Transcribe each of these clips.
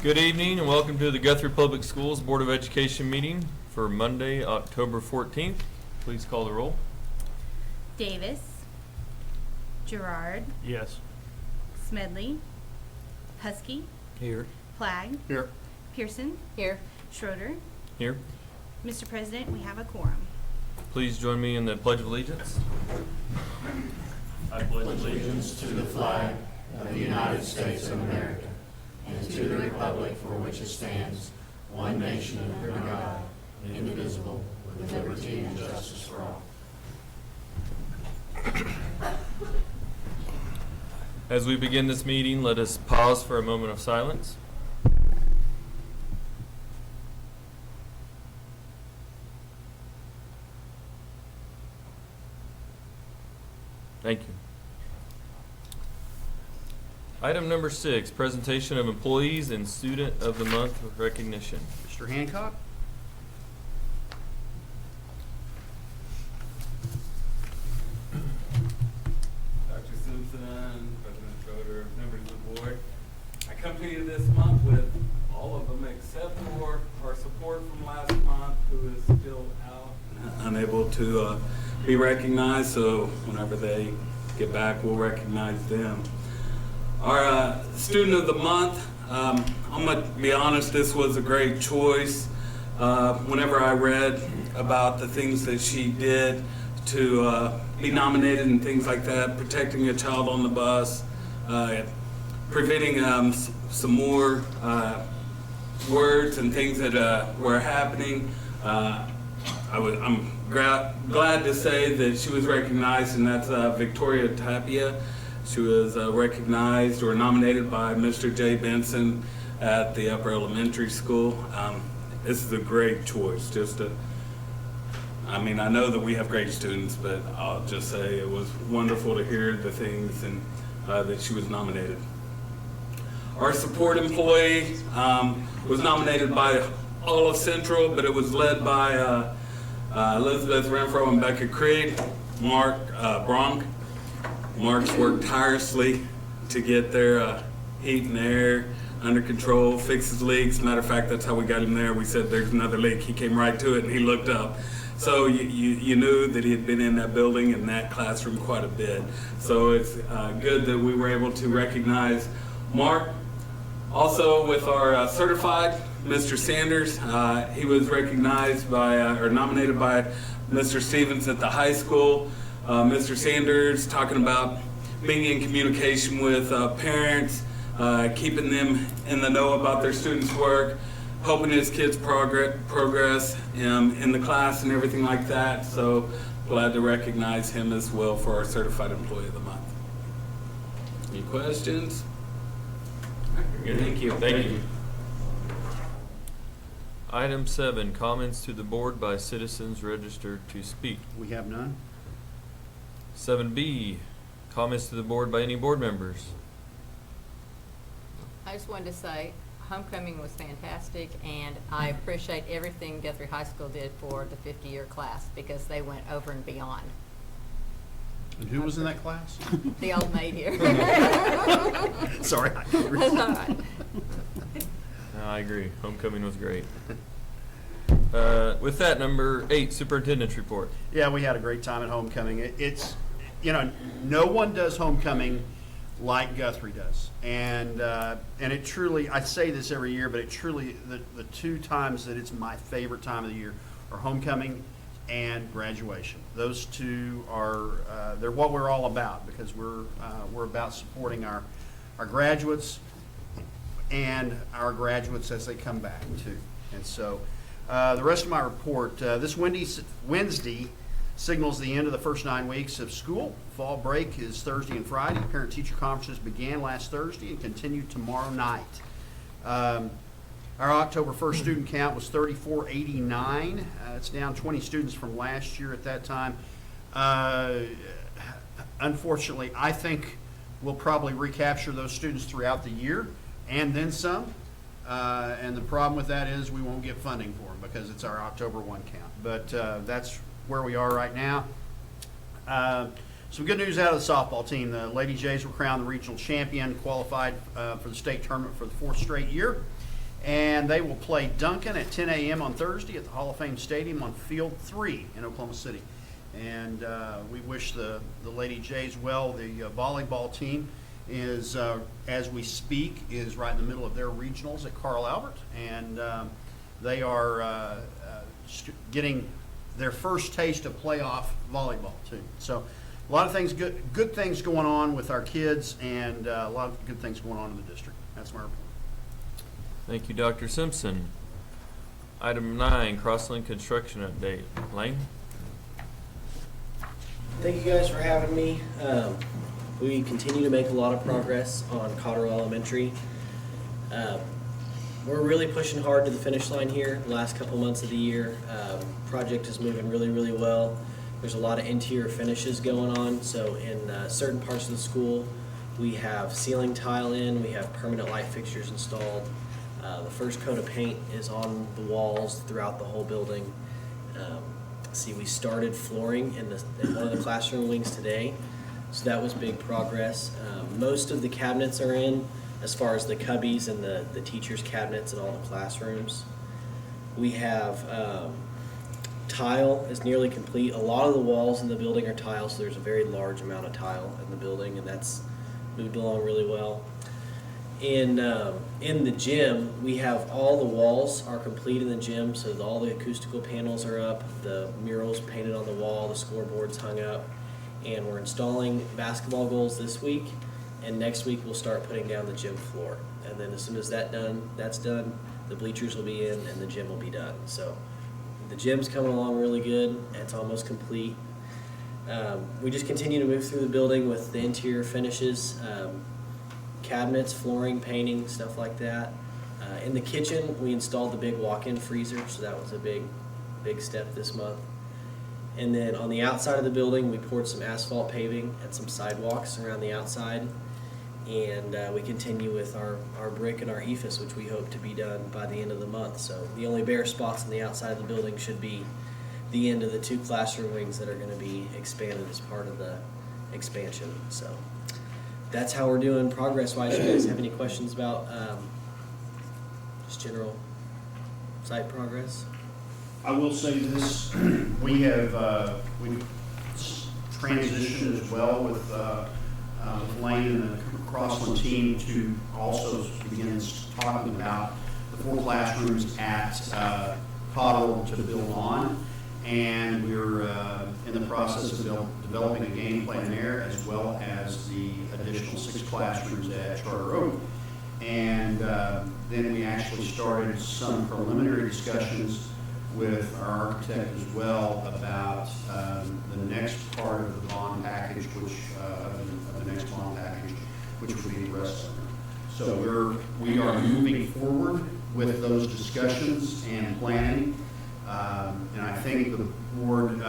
Good evening and welcome to the Guthrie Public Schools Board of Education meeting for Monday, October 14th. Please call the roll. Davis, Gerard, Yes. Smedley, Husky, Here. Flagg, Here. Pearson, Here. Schroeder. Here. Mr. President, we have a quorum. Please join me in the Pledge of Allegiance. I pledge allegiance to the flag of the United States of America and to the republic for which it stands, one nation under God, indivisible, with liberty and justice for all. As we begin this meeting, let us pause for a moment of silence. Thank you. Item number 6, presentation of employees and student of the month recognition. Mr. Hancock? Dr. Simpson, President Schroeder, members of the board. I come to you this month with all of them except for our support from last month, who is still out and unable to be recognized, so whenever they get back, we'll recognize them. Our student of the month, I'm going to be honest, this was a great choice. Whenever I read about the things that she did to be nominated and things like that, protecting a child on the bus, preventing some more words and things that were happening, I'm glad to say that she was recognized, and that's Victoria Tapia. She was recognized or nominated by Mr. Jay Benson at the upper elementary school. This is a great choice. I know that we have great students, but I'll just say it was wonderful to hear the things and that she was nominated. Our support employee was nominated by all of Central, but it was led by Elizabeth Renfro and Becca Creed. Mark Bronk. Mark's worked tirelessly to get their heat and air under control, fix his leaks. Matter of fact, that's how we got him there. We said there's another leak. He came right to it and he looked up. So you knew that he had been in that building and that classroom quite a bit. So it's good that we were able to recognize Mark. Also with our certified, Mr. Sanders, he was recognized by, or nominated by Mr. Stevens at the high school. Mr. Sanders talking about being in communication with parents, keeping them in the know about their students' work, helping his kids progress in the class and everything like that. So glad to recognize him as well for our Certified Employee of the Month. Any questions? Thank you. Thank you. Item 7, comments to the board by citizens registered to speak. We have none. 7B, comments to the board by any board members. I just wanted to say homecoming was fantastic, and I appreciate everything Guthrie High School did for the 50-year class because they went over and beyond. And who was in that class? The old maid here. Sorry. That's all right. No, I agree. Homecoming was great. With that, number 8, superintendent's report. Yeah, we had a great time at homecoming. It's, no one does homecoming like Guthrie does. And it truly, I say this every year, but it truly, the two times that it's my favorite time of the year are homecoming and graduation. Those two are, they're what we're all about because we're about supporting our graduates and our graduates as they come back too. And so the rest of my report, this Wednesday signals the end of the first 9 weeks of school. Fall break is Thursday and Friday. Parent-teacher conferences began last Thursday and continue tomorrow night. Our October 1st student count was 3,489. It's down 20 students from last year at that time. Unfortunately, I think we'll probably recapture those students throughout the year and then some. And the problem with that is we won't get funding for them because it's our October 1 count. But that's where we are right now. Some good news out of the softball team. The Lady Jays were crowned the regional champion, qualified for the state tournament for the 4th straight year. And they will play Duncan at 10 a.m. on Thursday at the Hall of Fame Stadium on Field 3 in Oklahoma City. And we wish the Lady Jays well. The volleyball team is, as we speak, is right in the middle of their regionals at Carl Albert. And they are getting their first taste of playoff volleyball, too. So a lot of things, good things going on with our kids, and a lot of good things going on in the district. That's my report. Thank you, Dr. Simpson. Item 9, Crosslink construction update. Lane? Thank you guys for having me. We continue to make a lot of progress on Cotterill Elementary. We're really pushing hard to the finish line here the last couple months of the year. Project is moving really, really well. There's a lot of interior finishes going on. So in certain parts of the school, we have ceiling tile in, we have permanent light fixtures installed. The first coat of paint is on the walls throughout the whole building. We started flooring in one of the classroom wings today, so that was big progress. Most of the cabinets are in, as far as the cubbies and the teachers' cabinets in all the classrooms. We have tile is nearly complete. A lot of the walls in the building are tile, so there's a very large amount of tile in the building, and that's moved along really well. In the gym, we have all the walls are complete in the gym, so all the acoustical panels are up, the murals painted on the wall, the scoreboards hung up, and we're installing basketball goals this week, and next week we'll start putting down the gym floor. And then as soon as that's done, the bleachers will be in and the gym will be done. So the gym's coming along really good. It's almost complete. We just continue to move through the building with the interior finishes. Cabinets, flooring, painting, stuff like that. In the kitchen, we installed the big walk-in freezer, so that was a big step this month. And then on the outside of the building, we poured some asphalt paving and some sidewalks around the outside. And we continue with our brick and our EFS, which we hope to be done by the end of the month. So the only bare spots on the outside of the building should be the end of the 2 classroom wings that are going to be expanded as part of the expansion. So that's how we're doing progress-wise. You guys have any questions about just general site progress? I will say this, we have, we've transitioned as well with Lane and the Crossland team to also begin talking about the 4 classrooms at Cotterill to build on. And we're in the process of developing a game plan there, as well as the additional 6 classrooms at Charter Oak. And then we actually started some preliminary discussions with our architect as well about the next part of the bond package, which of the next bond package, which would be the rest of it. So we are moving forward with those discussions and planning. And I think the board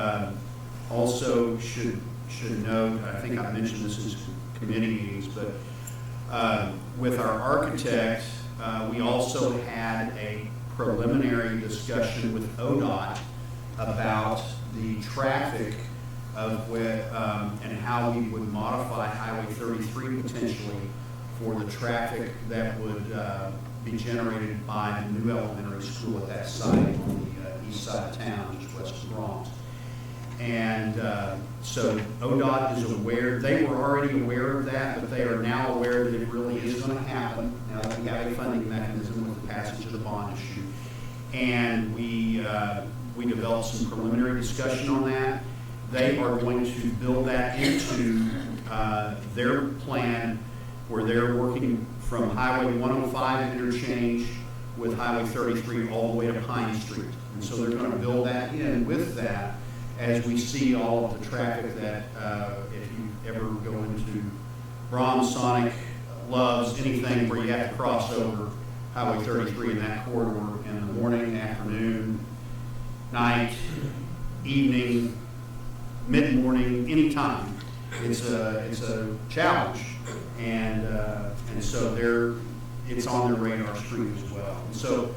also should note, I think I mentioned this in committee meetings, but with our architect, we also had a preliminary discussion with ODOT about the traffic of and how we would modify Highway 33 potentially for the traffic that would be generated by the new elementary school at that site on the east side of town, just west of Bronx. And so ODOT is aware, they were already aware of that, but they are now aware that it really is going to happen now that we have a funding mechanism with the passage of the bond issue. And we developed some preliminary discussion on that. They are going to build that into their plan, where they're working from Highway 105 interchange with Highway 33 all the way to Pine Street. And so they're going to build that in with that as we see all of the traffic that if you ever go into Brahms, Sonic, Loves, anything where you have to cross over Highway 33 in that corridor in the morning, afternoon, night, evening, mid-morning, anytime. It's a challenge, and so it's on their radar screen as well. And so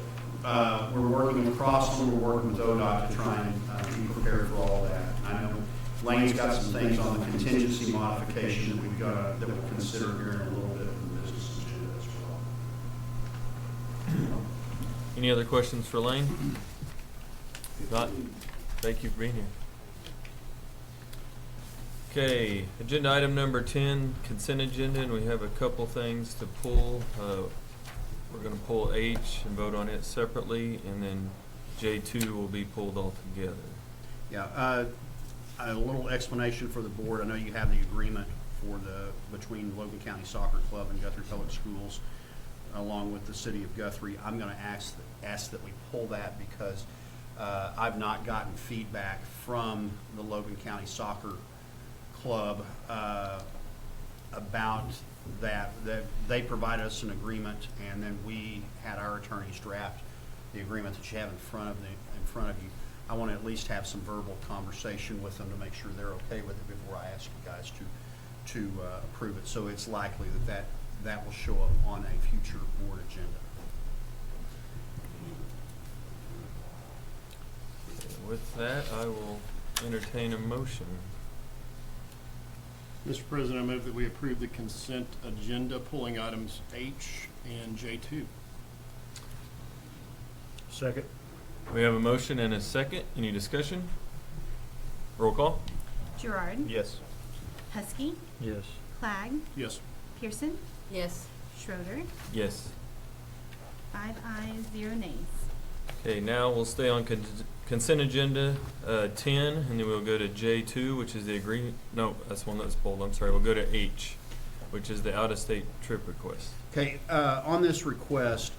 we're working with Crossland, we're working with ODOT to try and be prepared for all that. I know Lane's got some things on the contingency modification that we'll consider here in a little bit in the business agenda as well. Any other questions for Lane? If not, thank you for being here. Okay, agenda item number 10, consent agenda, and we have a couple things to pull. We're going to pull H and vote on it separately, and then J2 will be pulled all together. Yeah, a little explanation for the board. I know you have the agreement between Logan County Soccer Club and Guthrie Public Schools, along with the city of Guthrie. I'm going to ask that we pull that because I've not gotten feedback from the Logan County Soccer Club about that they provided us an agreement, and then we had our attorneys draft the agreement that you have in front of you. I want to at least have some verbal conversation with them to make sure they're okay with it before I ask you guys to approve it. So it's likely that will show up on a future board agenda. With that, I will entertain a motion. Mr. President, I move that we approve the consent agenda, pulling items H and J2. Second. We have a motion and a second. Any discussion? Roll call. Gerard. Yes. Husky. Yes. Clag. Yes. Pearson. Yes. Schroeder. Yes. 5 ayes, 0 nays. Okay, now we'll stay on consent agenda 10, and then we'll go to J2, which is the agreement. No, that's one that's pulled. I'm sorry. We'll go to H, which is the out-of-state trip request. Okay, on this request,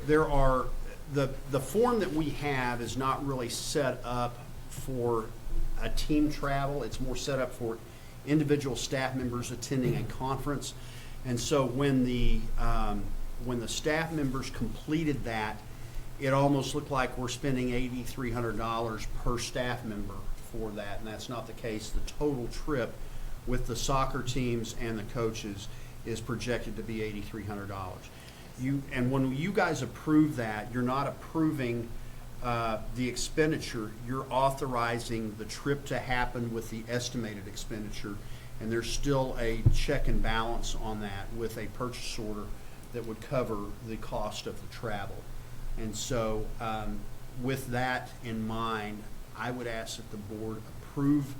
there are, the form that we have is not really set up for a team travel. It's more set up for individual staff members attending a conference. And so when the staff members completed that, it almost looked like we're spending $8,300 per staff member for that, and that's not the case. The total trip with the soccer teams and the coaches is projected to be $8,300. And when you guys approve that, you're not approving the expenditure, you're authorizing the trip to happen with the estimated expenditure, and there's still a check and balance on that with a purchase order that would cover the cost of the travel. And so with that in mind, I would ask that the board approve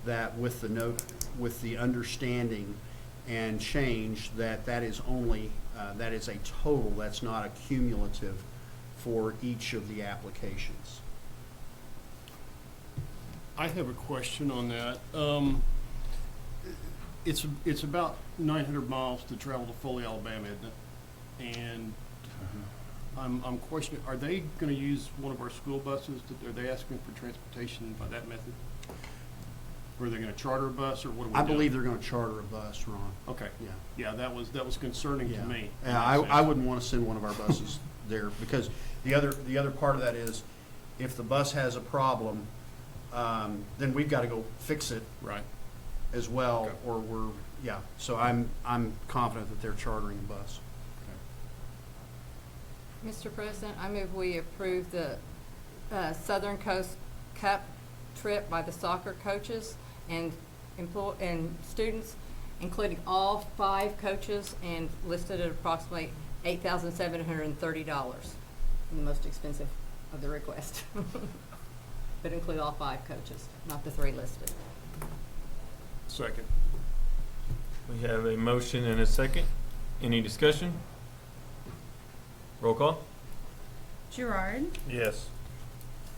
that with the note, with the understanding and change that is only, that is a total, that's not a cumulative for each of the applications. I have a question on that. It's about 900 miles to travel to Foley, Alabama, isn't it? And I'm questioning, are they going to use one of our school buses? Are they asking for transportation by that method? Or are they going to charter a bus, or what are we I doing? believe they're going to charter a bus, Ron. Okay. Yeah. Yeah, that was concerning to me. Yeah, I wouldn't want to send one of our buses there, because the other part of that is, if the bus has a problem, then we've got to go fix it Right. as well, Okay. or so I'm confident that they're chartering a bus. Mr. President, I move we approve the Southern Coast Cup trip by the soccer coaches and students, including all 5 coaches, and listed at approximately $8,730, the most expensive of the request. But include all 5 coaches, not the 3 listed. Second. We have a motion and a second. Any discussion? Roll call. Gerard. Yes.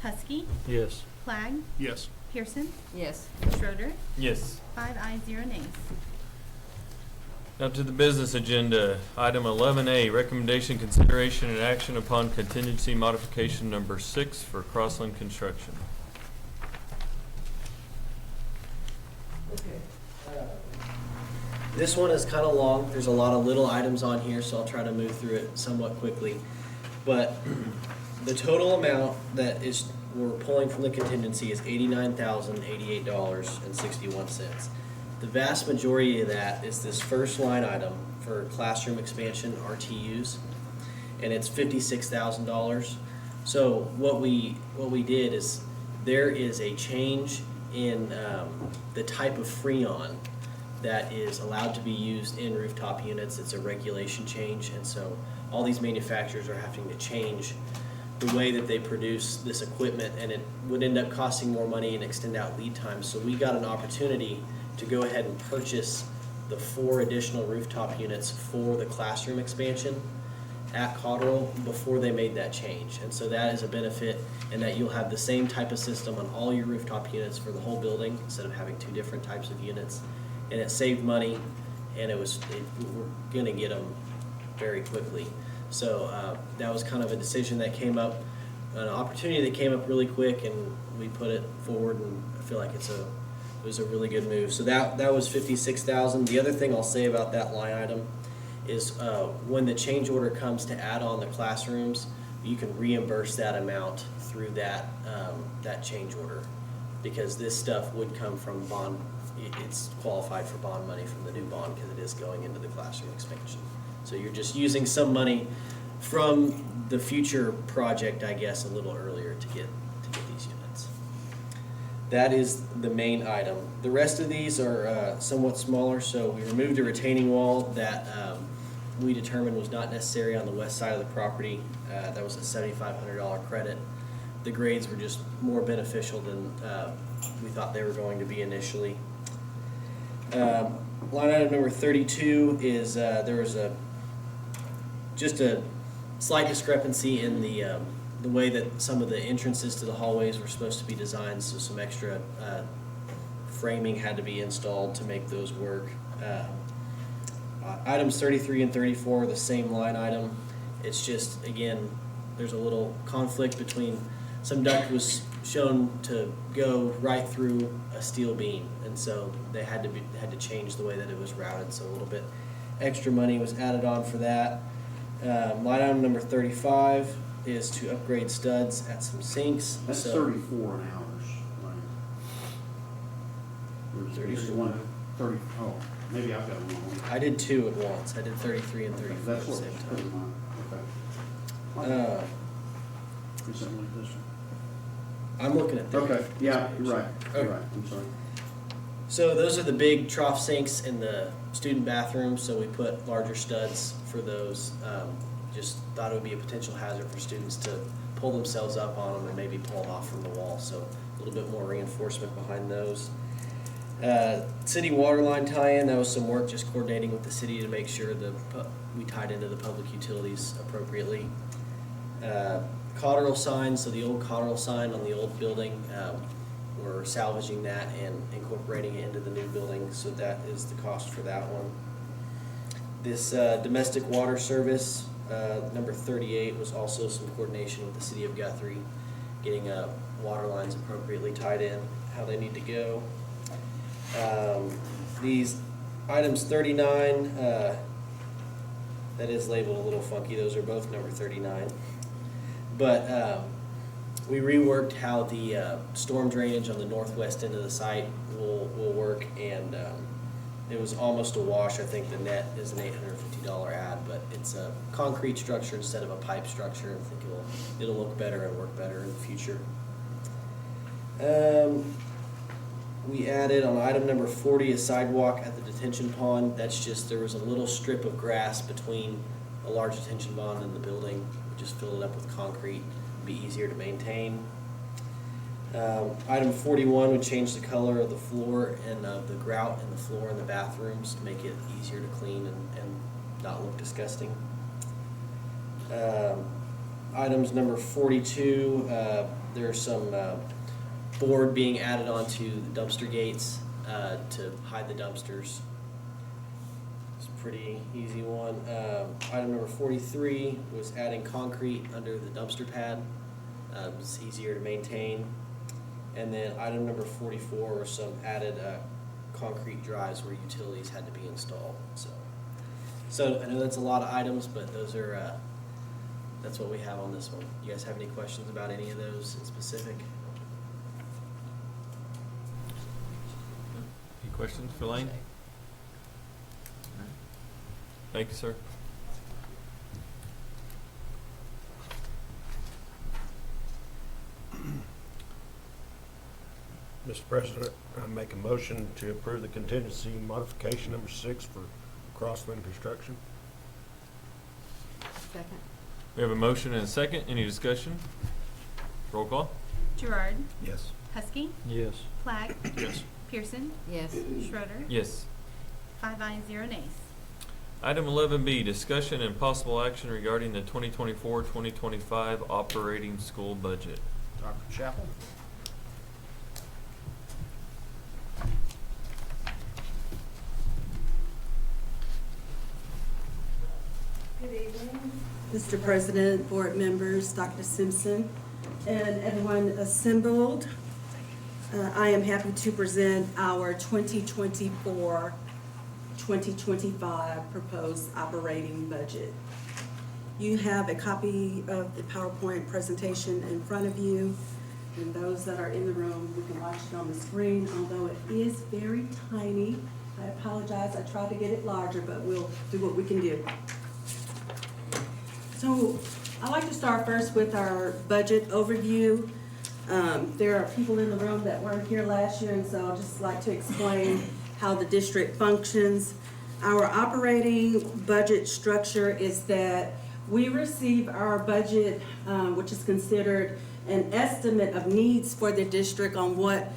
Husky. Yes. Clag. Yes. Pearson. Yes. Schroeder. Yes. 5 ayes, 0 nays. Now to the business agenda. Item 11A, recommendation, consideration, and action upon contingency modification number 6 for Crossland Construction. This one is kind of long. There's a lot of little items on here, so I'll try to move through it somewhat quickly. But the total amount that we're pulling from the contingency is $89,088.61. The vast majority of that is this first line item for classroom expansion, RTUs, and it's $56,000. So what we did is, there is a change in the type of Freon that is allowed to be used in rooftop units. It's a regulation change, and so all these manufacturers are having to change the way that they produce this equipment, and it would end up costing more money and extend out lead times. So we got an opportunity to go ahead and purchase the 4 additional rooftop units for the classroom expansion at Cotterill before they made that change. And so that is a benefit in that you'll have the same type of system on all your rooftop units for the whole building instead of having 2 different types of units. And it saved money, and we're gonna get them very quickly. So that was kind of a decision that came up, an opportunity that came up really quick, and we put it forward, and I feel like it was a really good move. So that was $56,000. The other thing I'll say about that line item is when the change order comes to add on the classrooms, you can reimburse that amount through that change order, because this stuff would come from bond. It's qualified for bond money from the new bond because it is going into the classroom expansion. So you're just using some money from the future project, I guess, a little earlier to get these units. That is the main item. The rest of these are somewhat smaller. So we removed a retaining wall that we determined was not necessary on the west side of the property. That was a $7,500 credit. The grades were just more beneficial than we thought they were going to be initially. Line item number 32 is there was just a slight discrepancy in the way that some of the entrances to the hallways were supposed to be designed, so some extra framing had to be installed to make those work. Items 33 and 34 are the same line item. It's just, again, there's a little conflict between some duct was shown to go right through a steel beam, and so they had to change the way that it was routed, so a little bit extra money was added on for that. Line item number 35 is to upgrade studs at some sinks. That's So 34 an hours, right? 34. 30, oh, maybe I've got one wrong. I did 2 at once. I did 33 and 34 That's at the what same was time. pretty much, okay. Presently edition. I'm looking at that. Okay, yeah, you're right, Okay. you're right, I'm sorry. So those are the big trough sinks in the student bathrooms, so we put larger studs for those. Just thought it would be a potential hazard for students to pull themselves up on them and maybe pull them off from the wall, so a little bit more reinforcement behind those. City water line tie-in, that was some work just coordinating with the city to make sure we tied into the public utilities appropriately. Cotterill sign, so the old Cotterill sign on the old building, we're salvaging that and incorporating it into the new building, so that is the cost for that one. This domestic water service, number 38, was also some coordination with the city of Guthrie, getting water lines appropriately tied in, how they need to go. These items 39, that is labeled a little funky, those are both number 39. But we reworked how the storm drainage on the northwest end of the site will work, and it was almost a wash. I think the net is an $850 ad, but it's a concrete structure instead of a pipe structure. I think it'll look better and work better in the future. We added on item number 40 a sidewalk at the detention pond. That's just, there was a little strip of grass between a large detention pond and the building. We just filled it up with concrete. It'd be easier to maintain. Item 41 would change the color of the floor and the grout in the floor in the bathrooms to make it easier to clean and not look disgusting. Items number 42, there's some board being added onto the dumpster gates to hide the dumpsters. It's a pretty easy one. Item number 43 was adding concrete under the dumpster pad. It's easier to maintain. And then item number 44 were some added concrete drives where utilities had to be installed. So I know that's a lot of items, but those are that's what we have on this one. You guys have any questions about any of those in specific? Any questions for Lane? Thank you, sir. Mr. President, I make a motion to approve the contingency modification number 6 for Crosswind Construction. Second. We have a motion and a second. Any discussion? Roll call? Gerard, Yes. Huskey, Yes. Platt, Yes. Pearson, Yes. Schroeder, Yes. 5 ayes, 0 nays. Item 11B, discussion and possible action regarding the 2024-2025 operating school budget. Dr. Chapel? Good evening, Mr. President, board members, Dr. Simpson, and everyone assembled. I am happy to present our 2024-2025 proposed operating budget. You have a copy of the PowerPoint presentation in front of you, and those that are in the room, you can watch it on the screen, although it is very tiny. I apologize, I tried to get it larger, but we'll do what we can do. So I'd like to start first with our budget overview. There are people in the room that weren't here last year, and so I'd just like to explain how the district functions. Our operating budget structure is that we receive our budget, which is considered an estimate of needs for the district on what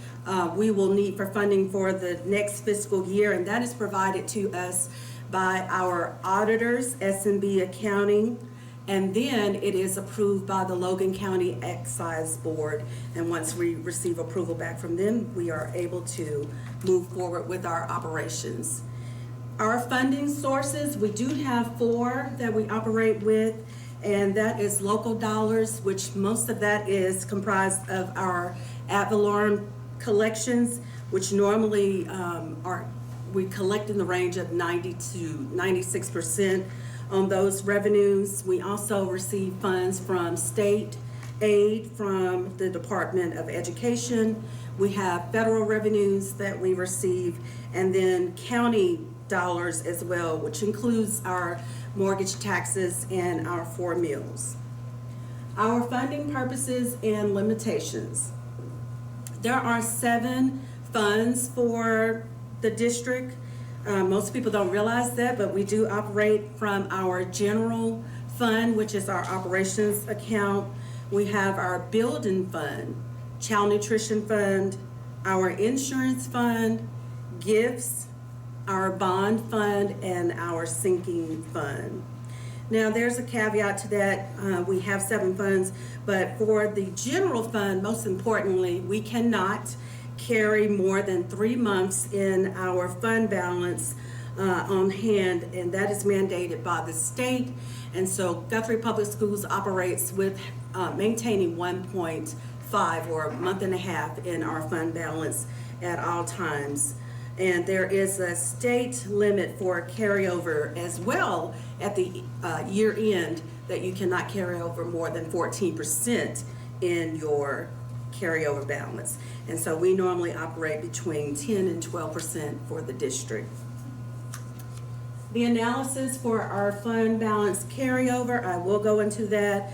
we will need for funding for the next fiscal year, and that is provided to us by our auditors, S&B Accounting. And then it is approved by the Logan County Excise Board. And once we receive approval back from them, we are able to move forward with our operations. Our funding sources, we do have 4 that we operate with, and that is local dollars, which most of that is comprised of our ad valorem collections, which normally we collect in the range of 90 to 96%. On those revenues. We also receive funds from state aid from the Department of Education. We have federal revenues that we receive, and then county dollars as well, which includes our mortgage taxes and our 4 meals. Our funding purposes and limitations. There are 7 funds for the district. Most people don't realize that, but we do operate from our general fund, which is our operations account. We have our building fund, child nutrition fund, our insurance fund, gifts, our bond fund, and our sinking fund. Now, there's a caveat to that. We have 7 funds, but for the general fund, most importantly, we cannot carry more than 3 months in our fund balance on hand, and that is mandated by the state. And so Guthrie Public Schools operates with maintaining 1.5 or a month and a half in our fund balance at all times. And there is a state limit for carryover as well at the year end, that you cannot carry over more than 14% in your carryover balance. And so we normally operate between 10 and 12% for the district. The analysis for our fund balance carryover, I will go into that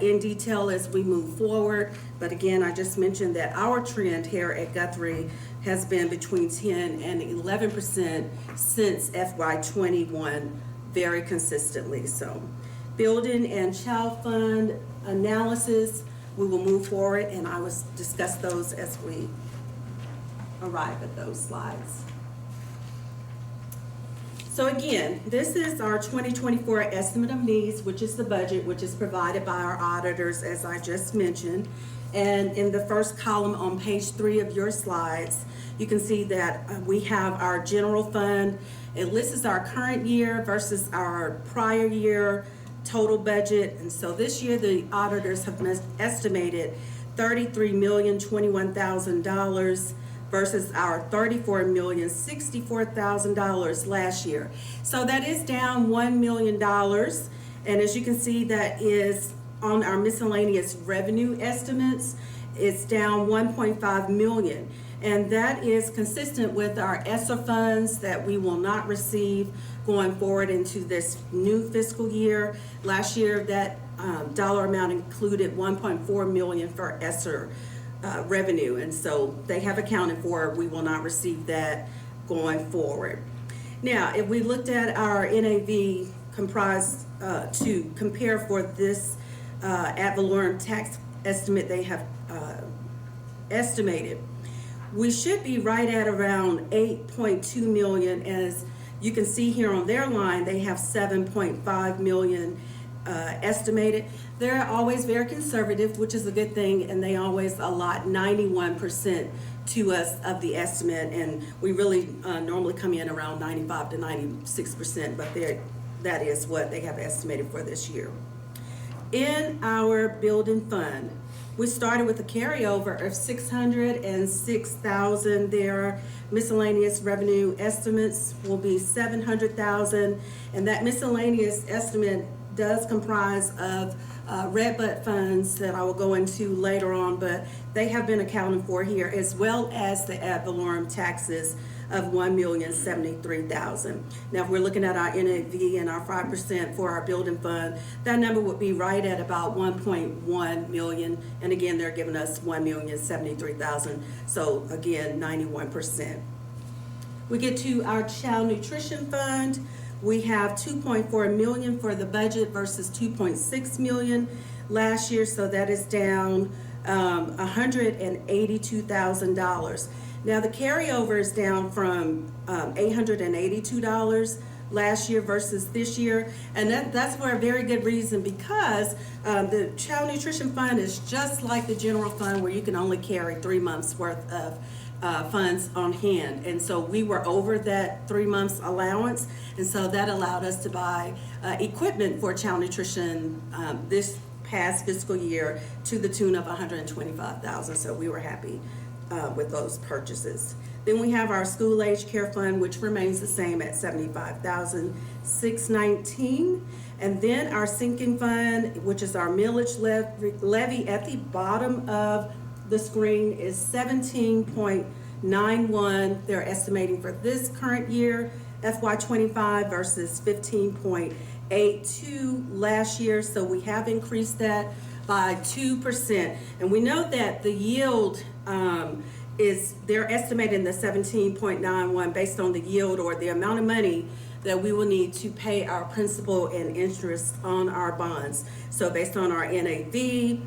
in detail as we move forward. But again, I just mentioned that our trend here at Guthrie has been between 10 and 11% since FY21, very consistently. So building and child fund analysis, we will move forward, and I will discuss those as we arrive at those slides. So again, this is our 2024 estimate of needs, which is the budget, which is provided by our auditors, as I just mentioned. And in the first column on page 3 of your slides, you can see that we have our general fund. It lists our current year versus our prior year total budget. And so this year the auditors have estimated $33,021,000 versus our $34,064,000 last year. So that is down $1 million. And as you can see, that is on our miscellaneous revenue estimates. It's down $1.5 million. And that is consistent with our ESSER funds that we will not receive going forward into this new fiscal year. Last year, that dollar amount included $1.4 million for ESSER revenue, and so they have accounted for, we will not receive that going forward. Now, if we looked at our NAV to compare for this ad valorem tax estimate they have estimated. We should be right at around 8.2 million. As you can see here on their line, they have 7.5 million estimated. They're always very conservative, which is a good thing, and they always allot 91% to us of the estimate, and we really normally come in around 95 to 96%, but that is what they have estimated for this year. In our building fund, we started with a carryover of $606,000. Their miscellaneous revenue estimates will be $700,000, and that miscellaneous estimate does comprise of Redbud funds that I will go into later on, but they have been accounted for here, as well as the ad valorem taxes of $1,073,000. Now, if we're looking at our NAV and our 5% for our building fund, that number would be right at about 1.1 million. And again, they're giving us 1,073,000. So again, 91%. We get to our child nutrition fund. We have 2.4 million for the budget versus 2.6 million last year. So that is down $182,000. Now, the carryover is down from $882 last year versus this year, and that's for a very good reason, because the Child Nutrition Fund is just like the general fund, where you can only carry 3 months worth of funds on hand. And so we were over that 3 months allowance, and so that allowed us to buy equipment for child nutrition this past fiscal year to the tune of $125,000. So we were happy with those purchases. Then we have our school age care fund, which remains the same at $75,619. And then our sinking fund, which is our millage levy at the bottom of the screen, is 17.91. They're estimating for this current year, FY25, versus 15.82 last year. So we have increased that by 2%. And we know that the yield they're estimating the 17.91 based on the yield, or the amount of money that we will need to pay our principal and interest on our bonds. So based on our NAV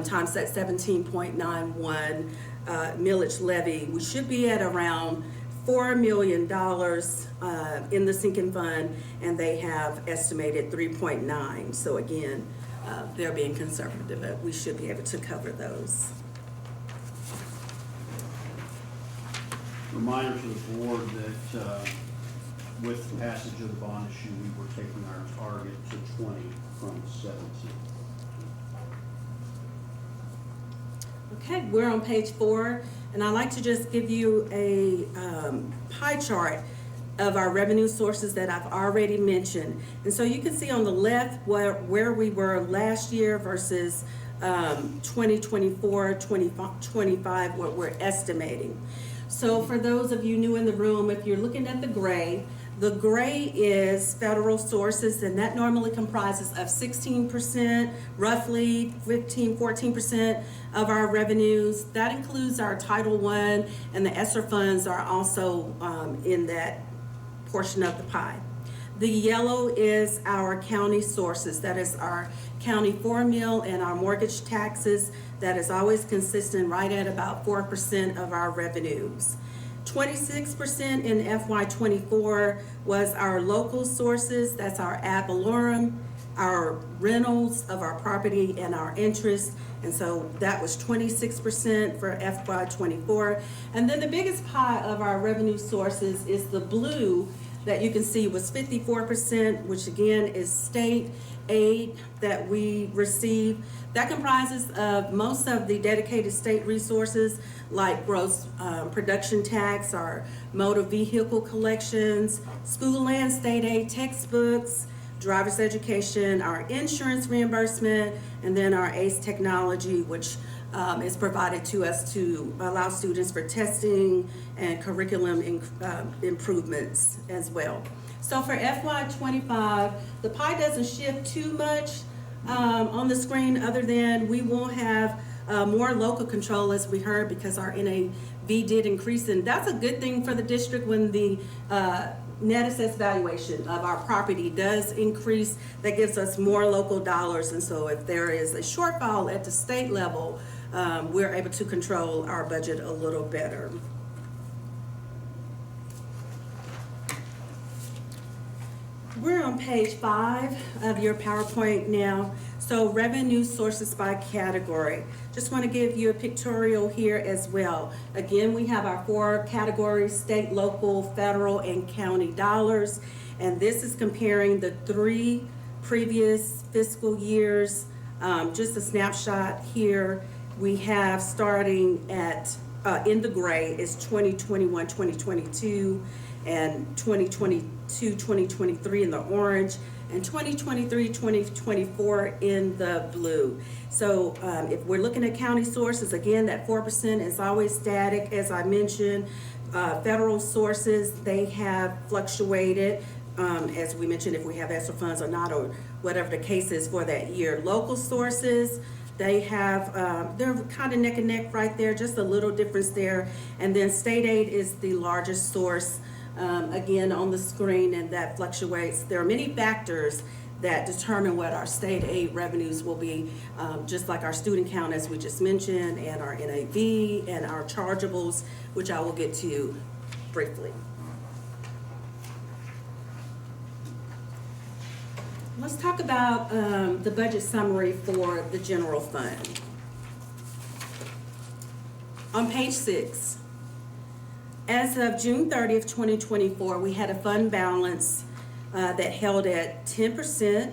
times that 17.91 millage levy, we should be at around $4 million in the sinking fund, and they have estimated 3.9. So again, they're being conservative, but we should be able to cover those. Reminder to the board that with the passage of the bond issue, we were taking our target to 20 from 17. Okay, we're on page 4, and I'd like to just give you a pie chart of our revenue sources that I've already mentioned. And so you can see on the left where we were last year versus 2024, 2025, what we're estimating. So for those of you new in the room, if you're looking at the gray is federal sources, and that normally comprises of 16%, roughly 14% of our revenues. That includes our Title I, and the ESSER funds are also in that portion of the pie. The yellow is our county sources. That is our county formula and our mortgage taxes. That is always consistent, right at about 4% of our revenues. 26% in FY24 was our local sources. That's our ad valorem, our rentals of our property, and our interest. And so that was 26% for FY24. And then the biggest pie of our revenue sources is the blue that you can see was 54%, which again is state aid that we receive. That comprises of most of the dedicated state resources, like gross production tax, our motor vehicle collections, school land state aid, textbooks, driver's education, our insurance reimbursement, and then our ACE technology, which is provided to us to allow students for testing and curriculum improvements as well. So for FY25, the pie doesn't shift too much on the screen, other than we will have more local control, as we heard, because our NAV V did increase, and that's a good thing for the district when the net assessed valuation of our property does increase. That gives us more local dollars, and so if there is a shortfall at the state level, we're able to control our budget a little better. We're on page 5 of your PowerPoint now. So revenue sources by category. Just want to give you a pictorial here as well. Again, we have our 4 categories: state, local, federal, and county dollars. And this is comparing the 3 previous fiscal years. Just a snapshot here. We have starting at, in the gray is 2021, 2022, and 2022, 2023 in the orange, and 2023, 2024 in the blue. So if we're looking at county sources, again, that 4% is always static, as I mentioned. Federal sources, they have fluctuated, as we mentioned, if we have extra funds or not, or whatever the case is for that year. Local sources, they have, they're kind of neck and neck right there, just a little difference there. And then state aid is the largest source, again, on the screen, and that fluctuates. There are many factors that determine what our state aid revenues will be, just like our student count, as we just mentioned, and our NAV, and our chargeables, which I will get to briefly. Let's talk about the budget summary for the general fund. On page 6, as of June 30th, 2024, we had a fund balance that held at 10%,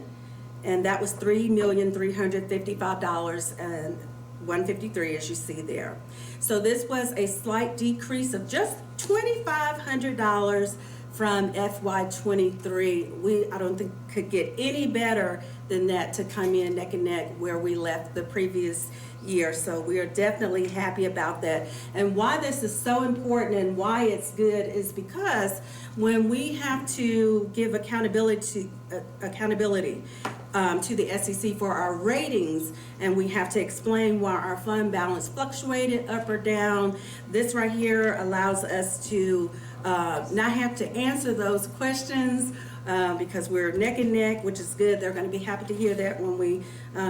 and that was $3,355,153, as you see there. So this was a slight decrease of just $2,500 from FY23. I don't think could get any better than that to come in neck and neck where we left the previous year. So we are definitely happy about that. And why this is so important and why it's good is because when we have to give accountability to the SEC for our ratings, and we have to explain why our fund balance fluctuated up or down, this right here allows us to not have to answer those questions because we're neck and neck, which is good. They're going to be happy to hear that when we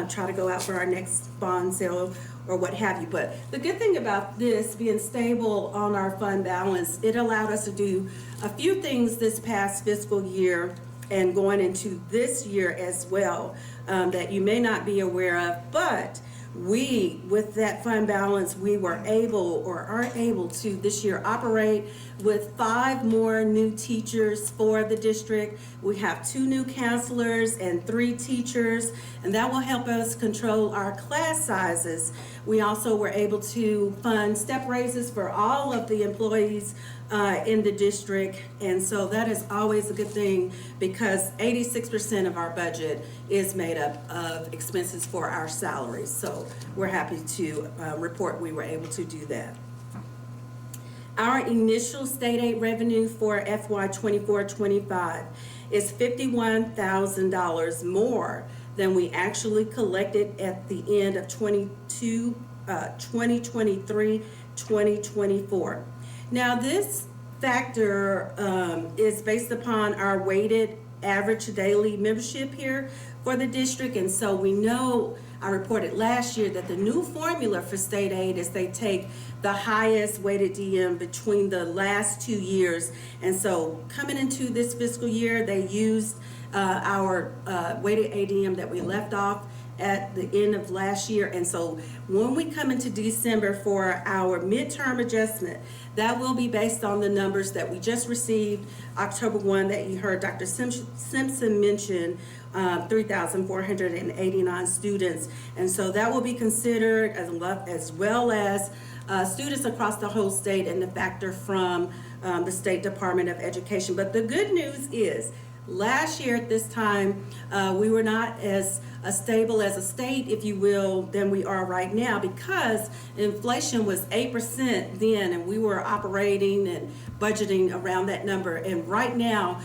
try to go out for our next bond sale or what have you. But the good thing about this being stable on our fund balance, it allowed us to do a few things this past fiscal year and going into this year as well that you may not be aware of. But we, with that fund balance, we were able or are able to this year operate with 5 more new teachers for the district. We have 2 new counselors and 3 teachers, and that will help us control our class sizes. We also were able to fund step raises for all of the employees in the district, and so that is always a good thing because 86% of our budget is made up of expenses for our salaries. So we're happy to report we were able to do that. Our initial state aid revenue for FY 24-25 is $51,000 more than we actually collected at the end of 2023-2024. Now this factor is based upon our weighted average daily membership here for the district, and so we know, I reported last year, that the new formula for state aid is they take the highest weighted DM between the last 2 years, and so coming into this fiscal year they used our weighted ADM that we left off at the end of last year. And so when we come into December for our midterm adjustment, that will be based on the numbers that we just received October 1 that you heard Dr. Simpson mention, 3,489 students. And so that will be considered as well as students across the whole state and the factor from the State Department of Education. But the good news is last year at this time, we were not as stable as a state, if you will, than we are right now because inflation was 8% then, and we were operating and budgeting around that number. And right now,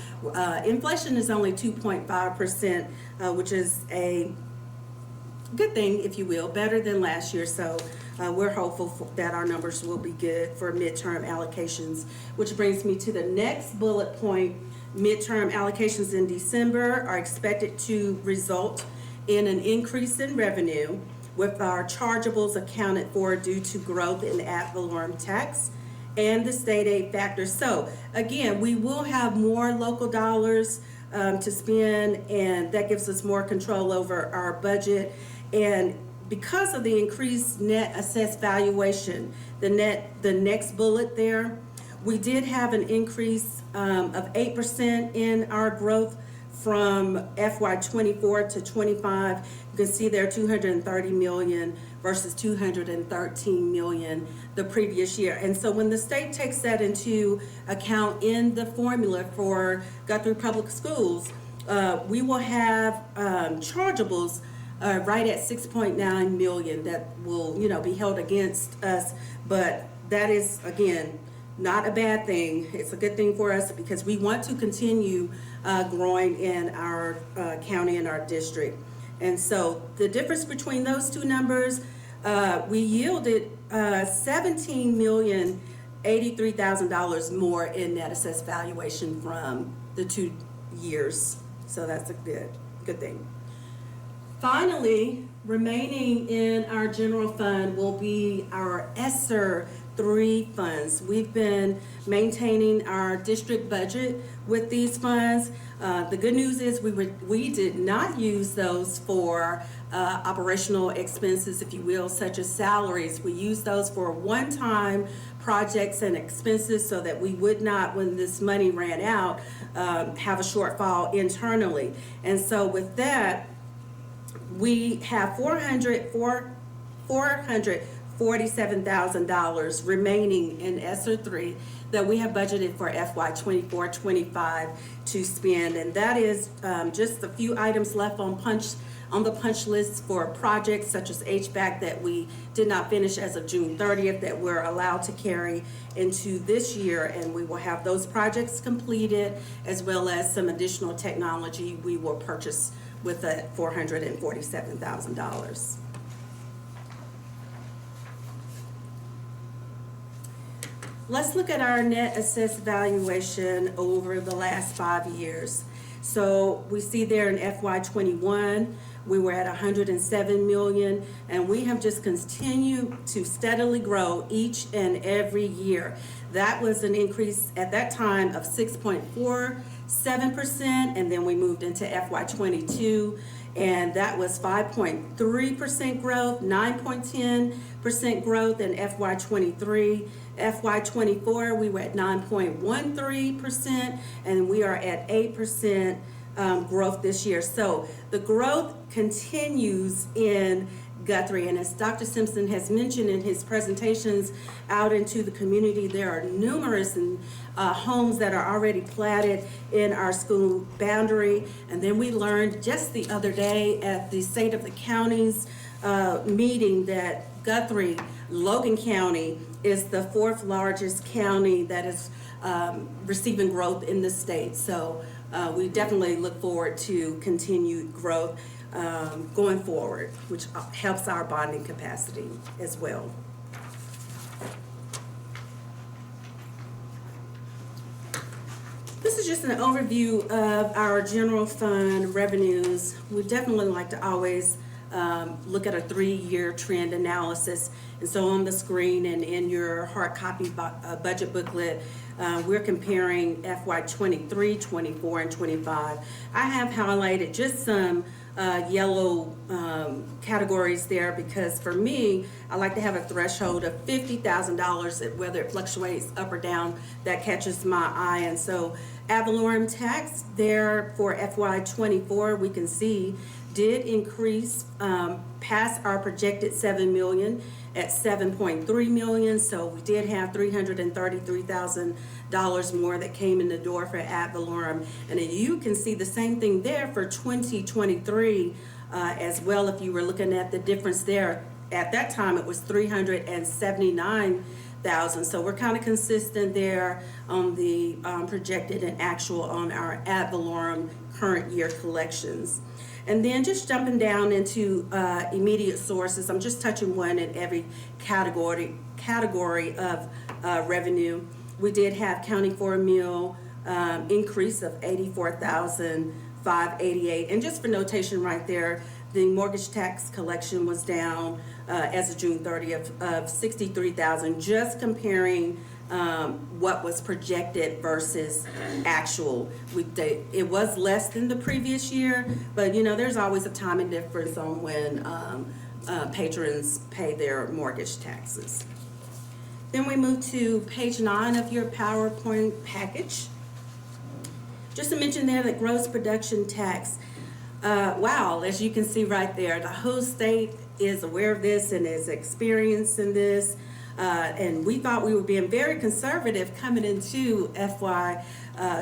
inflation is only 2.5%, which is a good thing, if you will, better than last year. So we're hopeful that our numbers will be good for midterm allocations, which brings me to the next bullet point. Midterm allocations in December are expected to result in an increase in revenue, with our chargeables accounted for due to growth in ad valorem tax and the state aid factor. So again, we will have more local dollars to spend, and that gives us more control over our budget. And because of the increased net assessed valuation, the next bullet there, we did have an increase of 8% in our growth from FY '24 to '25. You can see there 230 million versus 213 million the previous year. And so when the state takes that into account in the formula for Guthrie Public Schools, we will have chargeables right at 6.9 million that will, be held against us. But that is, again, not a bad thing. It's a good thing for us because we want to continue growing in our county and our district. And so the difference between those two numbers, we yielded $17,083,000 more in net assessed valuation from the 2 years. So that's a good thing. Finally, remaining in our general fund will be our ESSER 3 funds. We've been maintaining our district budget with these funds. The good news is we did not use those for operational expenses, if you will, such as salaries. We used those for one-time projects and expenses so that we would not, when this money ran out, have a shortfall internally. And so with that, we have $447,000 remaining in ESSER 3 that we have budgeted for FY '24-25 to spend, and that is just a few items left on the punch list for projects such as HVAC that we did not finish as of June 30th that we're allowed to carry into this year, and we will have those projects completed as well as some additional technology we will purchase with that $447,000. Let's look at our net assessed valuation over the last 5 years. So we see there in FY '21, we were at 107 million, and we have just continued to steadily grow each and every year. That was an increase at that time of 6.47%, and then we moved into FY '22, and that was 5.3% growth, 9.10% growth in FY '23. FY '24, we were at 9.13%, and we are at 8% growth this year. So the growth continues in Guthrie, and as Dr. Simpson has mentioned in his presentations out into the community, there are numerous homes that are already platted in our school boundary. And then we learned just the other day at the State of the Counties meeting that Guthrie, Logan County, is the 4th largest county that is receiving growth in the state. So we definitely look forward to continued growth going forward, which helps our bonding capacity as well. This is just an overview of our general fund revenues. We definitely like to always look at a 3-year trend analysis. And so on the screen and in your hard copy budget booklet, we're comparing FY '23, '24, and '25. I have highlighted just some yellow categories there because for me, I like to have a threshold of $50,000, whether it fluctuates up or down, that catches my eye. And so ad valorem tax there for FY '24, we can see did increase past our projected 7 million at 7.3 million. So we did have $333,000 more that came in the door for ad valorem. And then you can see the same thing there for 2023 as well. If you were looking at the difference there, at that time it was $379,000. So we're kind of consistent there on the projected and actual on our ad valorem current year collections. And then just jumping down into immediate sources, I'm just touching one in every category of revenue. We did have county for a meal increase of $84,588. And just for notation right there, the mortgage tax collection was down as of June 30th of $63,000, just comparing what was projected versus actual. It was less than the previous year, but you know, there's always a timing difference on when patrons pay their mortgage taxes. Then we move to page 9 of your PowerPoint package. Just to mention there that gross production tax, wow, as you can see right there, the whole state is aware of this and is experiencing this. And we thought we were being very conservative coming into FY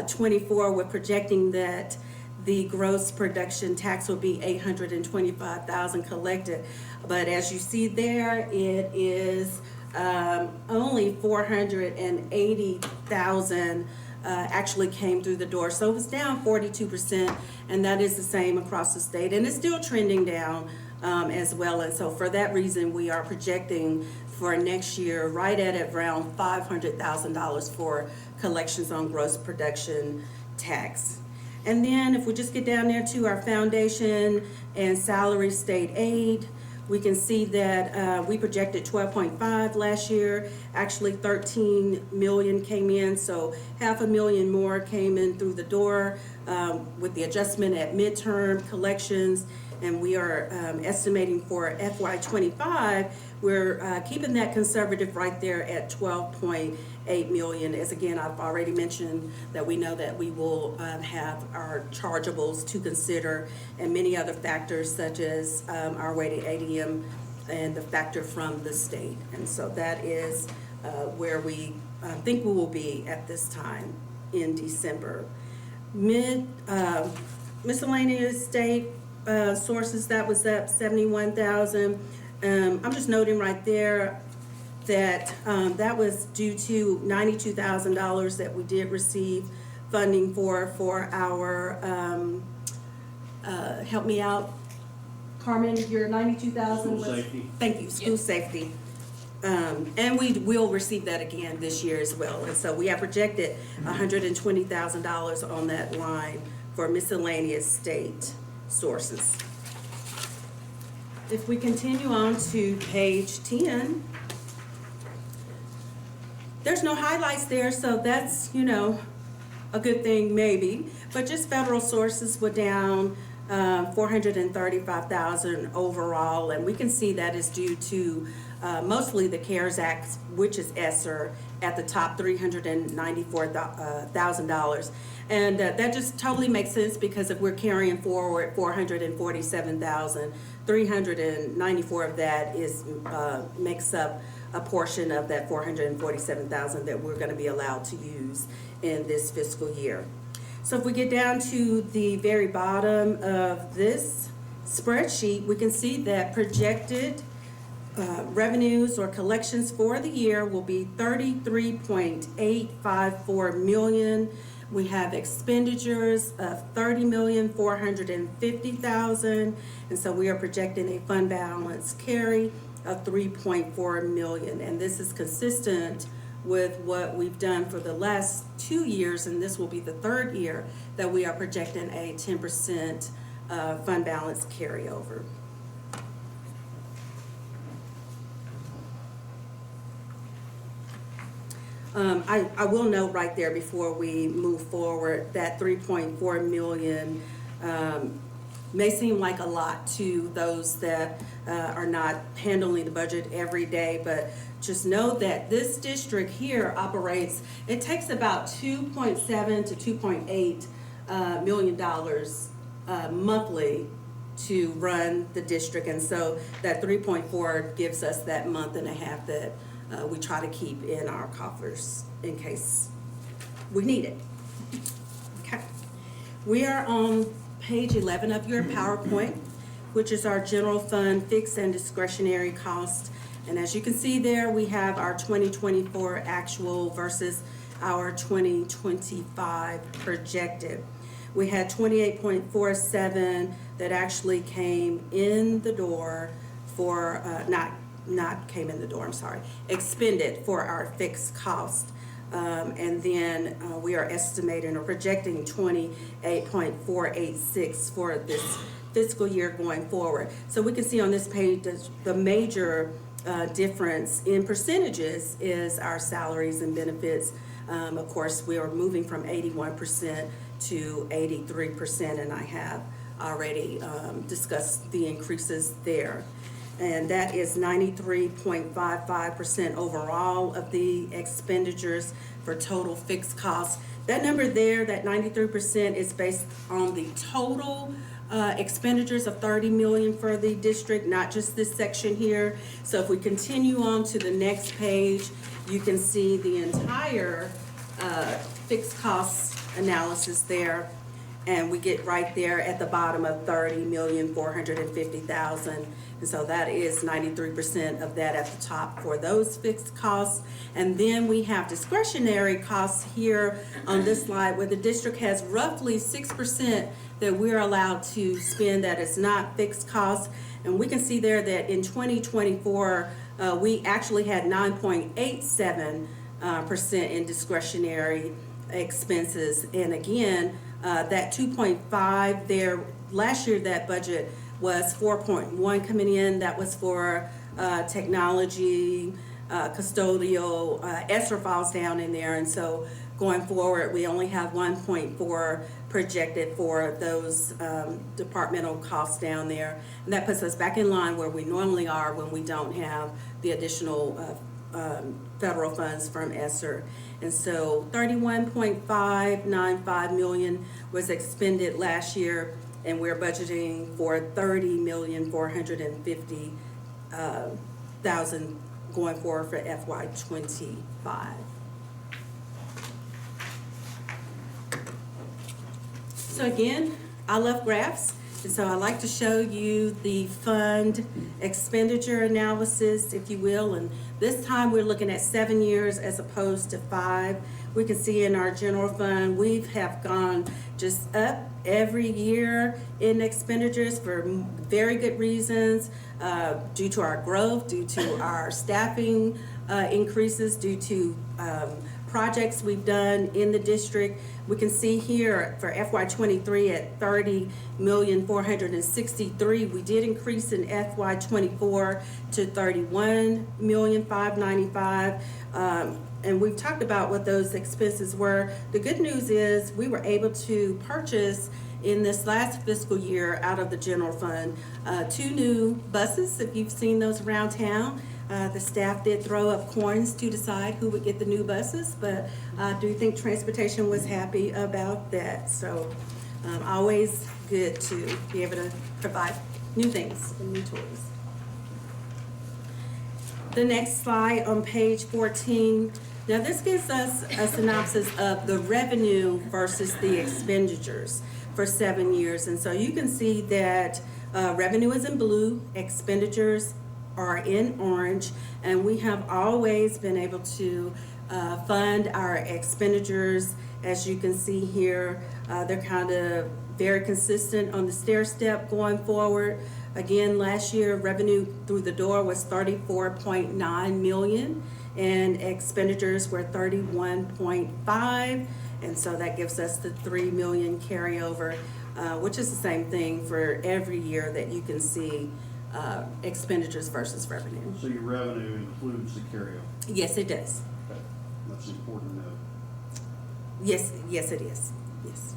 '24 with projecting that the gross production tax will be $825,000 collected. But as you see there, it is only $480,000 actually came through the door. So it was down 42%, and that is the same across the state. And it's still trending down as well. And so for that reason, we are projecting for next year right at around $500,000 for collections on gross production tax. And then if we just get down there to our foundation and salary state aid, we can see that we projected 12.5 last year. Actually 13 million came in, so $500,000 more came in through the door with the adjustment at midterm collections. And we are estimating for FY '25, we're keeping that conservative right there at 12.8 million. As again, I've already mentioned that we know that we will have our chargeables to consider and many other factors such as our weighted ADM and the factor from the state. And so that is where we think we will be at this time in December. Miscellaneous state sources, that was up 71,000. I'm just noting right there that that was due to $92,000 that we did receive funding for our help me out, Carmen, your 92,000 was safety. Thank you, school safety. And we will receive that again this year as well. And so we have projected $120,000 on that line for miscellaneous state sources. If we continue on to page 10, there's no highlights there, so that's, you know, a good thing maybe. But just federal sources were down 435,000 overall, and we can see that is due to mostly the CARES Act, which is ESSER, at the top $394,000. And that just totally makes sense, because if we're carrying forward 447,000, 394 of that is makes up a portion of that 447,000 that we're going to be allowed to use in this fiscal year. So if we get down to the very bottom of this spreadsheet, we can see that projected revenues or collections for the year will be $33.854 million. We have expenditures of $30,450,000, and so we are projecting a fund balance carry of $3.4 million. And this is consistent with what we've done for the last 2 years, and this will be the third year that we are projecting a 10% fund balance carryover. I will note right there before we move forward that 3.4 million may seem like a lot to those that are not handling the budget every day, but just know that this district here operates, it takes about $2.7 to $2.8 million monthly to run the district, and so that 3.4 gives us that month and a half that we try to keep in our coffers in case we need it. Okay. We are on page 11 of your PowerPoint, which is our general fund fixed and discretionary cost. And as you can see there, we have our 2024 actual versus our 2025 projected. We had 28.47 that actually came in the door for, not came in the door, I'm sorry, expended for our fixed cost. And then we are estimating or projecting 28.486 for this fiscal year going forward. So we can see on this page the major difference in percentages is our salaries and benefits. Of course, we are moving from 81% to 83%, and I have already discussed the increases there. And that is 93.55% overall of the expenditures for total fixed costs. That number there, that 93%, is based on the total expenditures of 30 million for the district, not just this section here. So if we continue on to the next page, you can see the entire fixed costs analysis there. And we get right there at the bottom of 30,450,000. And so that is 93% of that at the top for those fixed costs. And then we have discretionary costs here on this slide where the district has roughly 6% that we're allowed to spend that is not fixed costs. And we can see there that in 2024, we actually had 9.87% in discretionary expenses. And again, that 2.5 there, last year that budget was 4.1 coming in. That was for technology, custodial, ESSER falls down in there. And so going forward, we only have 1.4 projected for those departmental costs down there. And that puts us back in line where we normally are when we don't have the additional federal funds from ESSER. And so 31.595 million was expended last year, and we're budgeting for 30,450,000 going forward for FY25. So again, I love graphs, and so I like to show you the fund expenditure analysis, if you will, and this time we're looking at 7 years as opposed to 5. We can see in our general fund, we have gone just up every year in expenditures for very good reasons, due to our growth, due to our staffing increases, due to projects we've done in the district. We can see here for FY23 at 30,463,000. We did increase in FY24 to 31,595,000. And we've talked about what those expenses were. The good news is we were able to purchase in this last fiscal year out of the general fund 2 new buses, if you've seen those around town. The staff did throw up coins to decide who would get the new buses, but I do think transportation was happy about that. So always good to be able to provide new things and new toys. The next slide on page 14. Now this gives us a synopsis of the revenue versus the expenditures for 7 years. And so you can see that revenue is in blue, expenditures are in orange, and we have always been able to fund our expenditures. As you can see here, they're kind of very consistent on the stair step going forward. Again, last year revenue through the door was 34.9 million and expenditures were 31.5, and so that gives us the 3 million carryover, which is the same thing for every year that you can see expenditures versus revenue. So your revenue includes the carryover. Yes, it does. Okay. That's important to know. Yes, yes, it is. Yes.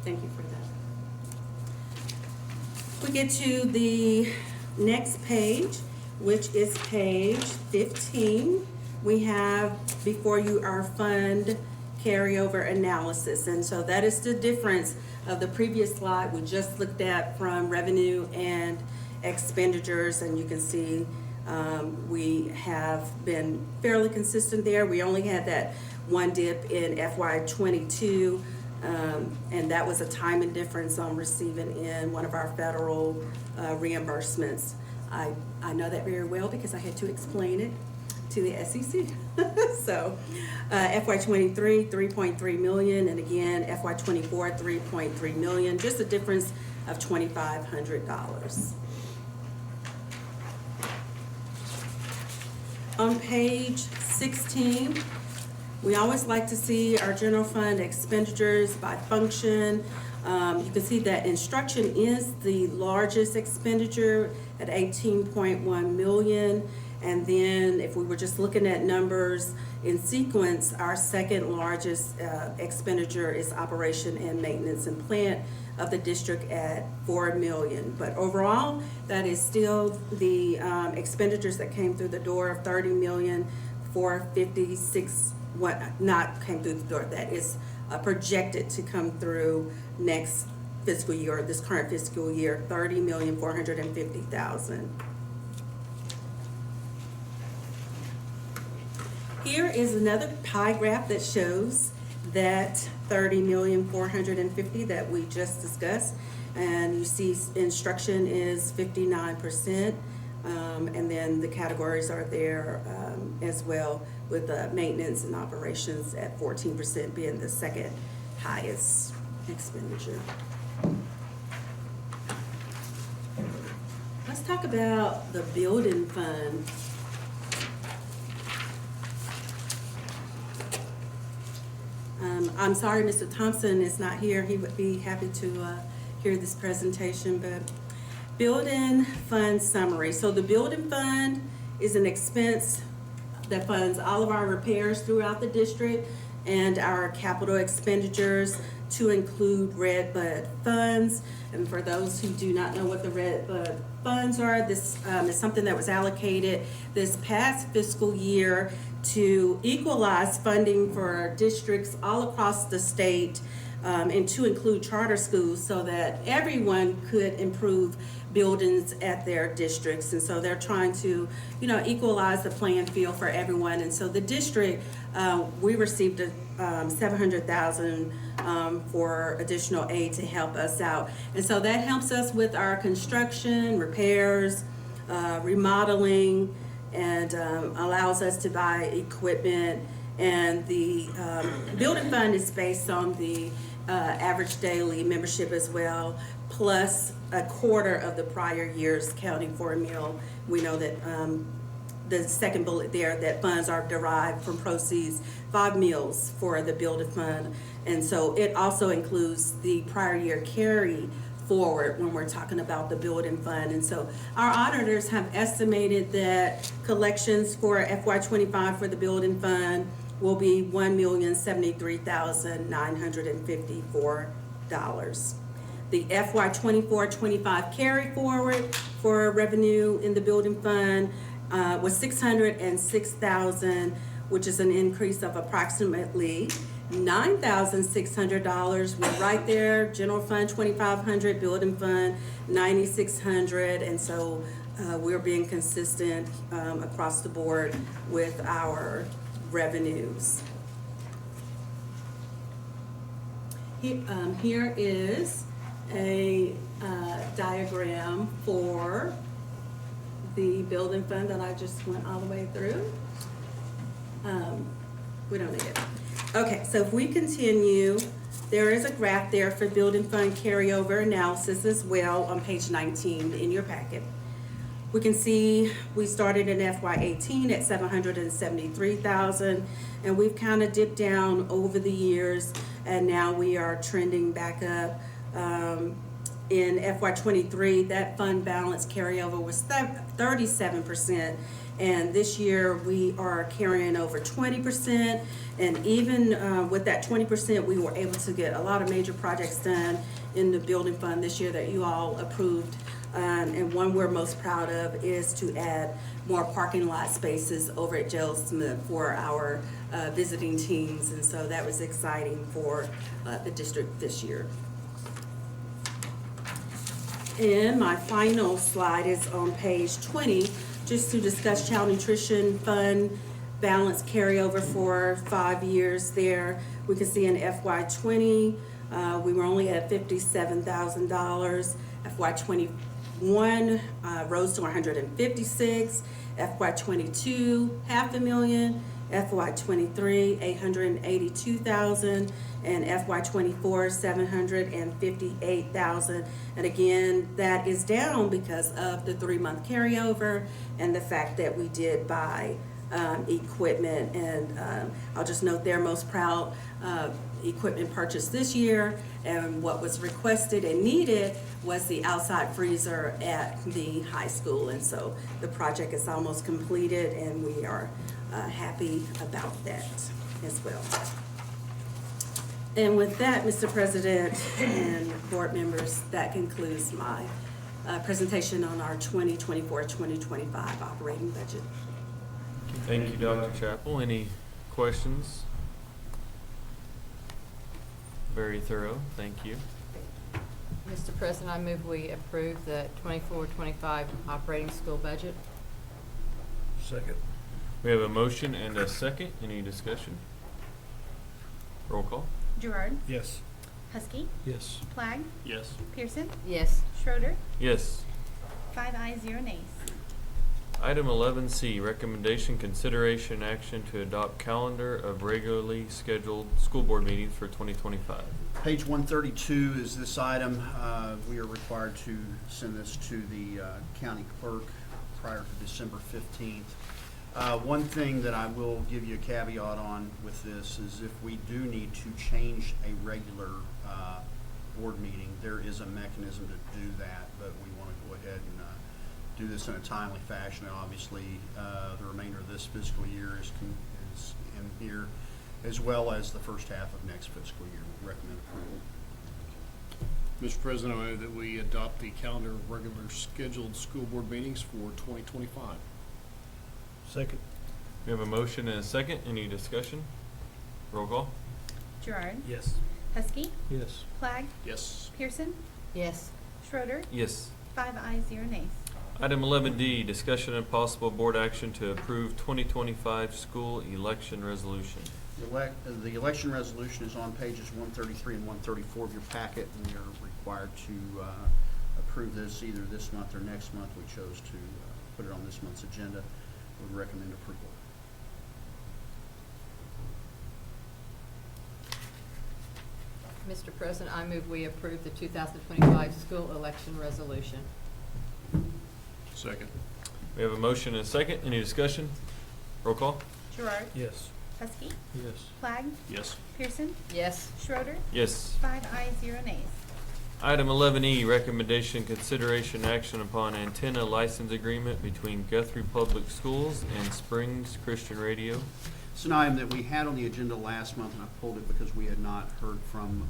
Thank you for that. We get to the next page, which is page 15. We have before you our fund carryover analysis. And so that is the difference of the previous slide we just looked at from revenue and expenditures. And you can see we have been fairly consistent there. We only had that one dip in FY22. And that was a timing difference on receiving in one of our federal reimbursements. I know that very well because I had to explain it to the SEC. So, FY '23, $3.3 million, and again, FY '24, $3.3 million, just a difference of $2,500. On page 16, we always like to see our general fund expenditures by function. You can see that instruction is the largest expenditure at 18.1 million. And then if we were just looking at numbers in sequence, our second largest expenditure is operation and maintenance and plant of the district at 4 million. But overall, that is still the expenditures that came through the door of 30,456. What not came through the door, that is projected to come through next fiscal year, or this current fiscal year, 30,450,000. Here is another pie graph that shows that 30,450,000 that we just discussed, and you see instruction is 59%, and then the categories are there as well, with maintenance and operations at 14% being the second highest expenditure. Let's talk about the building fund. I'm sorry Mr. Thompson is not here. He would be happy to hear this presentation, but building fund summary. So the building fund is an expense that funds all of our repairs throughout the district and our capital expenditures, to include Red Bud funds. And for those who do not know what the Red Bud funds are, this is something that was allocated this past fiscal year to equalize funding for districts all across the state, and to include charter schools, so that everyone could improve buildings at their districts. And so they're trying to, equalize the playing field for everyone. And so the district, we received $700,000 for additional aid to help us out. And so that helps us with our construction, repairs, remodeling, and allows us to buy equipment. And the building fund is based on the average daily membership as well, plus a quarter of the prior year's counting for a meal. We know that the second bullet there, that funds are derived from proceeds, 5 meals for the building fund. And so it also includes the prior year carry forward when we're talking about the building fund. And so our auditors have estimated that collections for FY25 for the building fund will be $1,073,954. The FY24-25 carry forward for revenue in the building fund was $606,000, which is an increase of approximately $9,600. We're right there. General fund $2,500, building fund $9,600, and so we're being consistent across the board with our revenues. Here is a diagram for the building fund that I just went all the way through. We don't need it. Okay, so if we continue, there is a graph there for building fund carryover analysis as well on page 19 in your packet. We can see we started in FY18 at $773,000, and we've kind of dipped down over the years, and now we are trending back up. In FY23, that fund balance carryover was 37%, and this year we are carrying over 20%, and even with that 20%, we were able to get a lot of major projects done in the building fund this year that you all approved. And one we're most proud of is to add more parking lot spaces over at Gerald Smith for our visiting teams, and so that was exciting for the district this year. And my final slide is on page 20, just to discuss Child Nutrition Fund balance carryover for 5 years there. We can see in FY20, we were only at $57,000. FY21 rose to $156,000, FY '22, $500,000, FY '23, $882,000, and FY '24, $758,000. And again, that is down because of the 3-month carryover and the fact that we did buy equipment. And I'll just note their most proud equipment purchase this year, and what was requested and needed was the outside freezer at the high school. And so the project is almost completed, and we are happy about that as well. And with that, Mr. President and board members, that concludes my presentation on our 2024-2025 operating budget. Thank you, Dr. Chappell. Any questions? Very thorough, thank you. Mr. President, I move we approve the 24-25 operating school budget. Second. We have a motion and a second. Any discussion? Roll call. Gerard, Yes. Husky, Yes. Flagg, Yes. Pearson, Yes. Schroeder, Yes. 5 ayes, 0 nays. Item 11C, recommendation, consideration, action to adopt calendar of regularly scheduled school board meetings for 2025. Page 132 is this item. We are required to send this to the county clerk prior to December 15th. One thing that I will give you a caveat on with this is if we do need to change a regular board meeting, there is a mechanism to do that, but we want to go ahead and do this in a timely fashion. And obviously, the remainder of this fiscal year is in here, as well as the first half of next fiscal year. We recommend approval. Mr. President, I move that we adopt the calendar of regular scheduled school board meetings for 2025. Second. We have a motion and a second. Any discussion? Roll call. Gerard, Yes. Husky, Yes. Flagg, Yes. Pearson, Yes. Schroeder, Yes. 5 ayes, 0 nays. Item 11D, discussion and possible board action to approve 2025 school election resolution. The election resolution is on pages 133 and 134 of your packet, and we are required to approve this either this month or next month. We chose to put it on this month's agenda. We would recommend approval. Mr. President, I move we approve the 2025 school election resolution. Second. We have a motion and a second. Any discussion? Roll call. Gerard, Yes. Husky, Yes. Flagg, Yes. Pearson, Yes. Schroeder, Yes. 5 ayes, 0 nays. Item 11E, recommendation, consideration, action upon antenna license agreement between Guthrie Public Schools and Springs Christian Radio. It's an item that we had on the agenda last month, and I pulled it because we had not heard from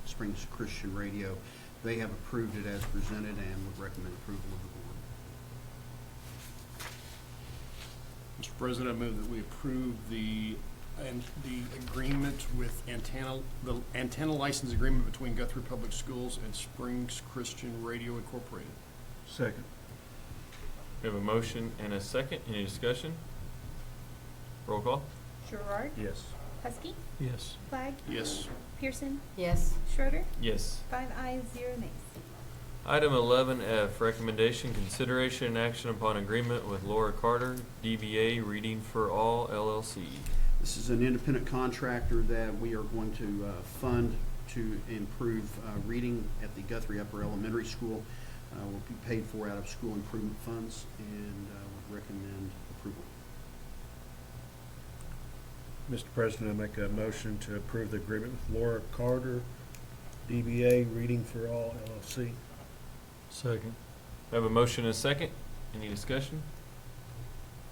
Springs Christian Radio. They have approved it as presented and would recommend approval of the board. Mr. President, I move that we approve the agreement with the antenna license agreement between Guthrie Public Schools and Springs Christian Radio Incorporated. Second. We have a motion and a second. Any discussion? Roll call. Gerard, Yes. Husky, Yes. Flagg, Yes. Pearson, Yes. Schroeder, Yes. 5 ayes, 0 nays. Item 11F, recommendation, consideration, and action upon agreement with Laura Carter, DBA Reading for All LLC. This is an independent contractor that we are going to fund to improve reading at the Guthrie Upper Elementary School. Will be paid for out of school improvement funds, and would recommend approval. Mr. President, I make a motion to approve the agreement with Laura Carter, DBA Reading for All LLC. Second. We have a motion and a second. Any discussion?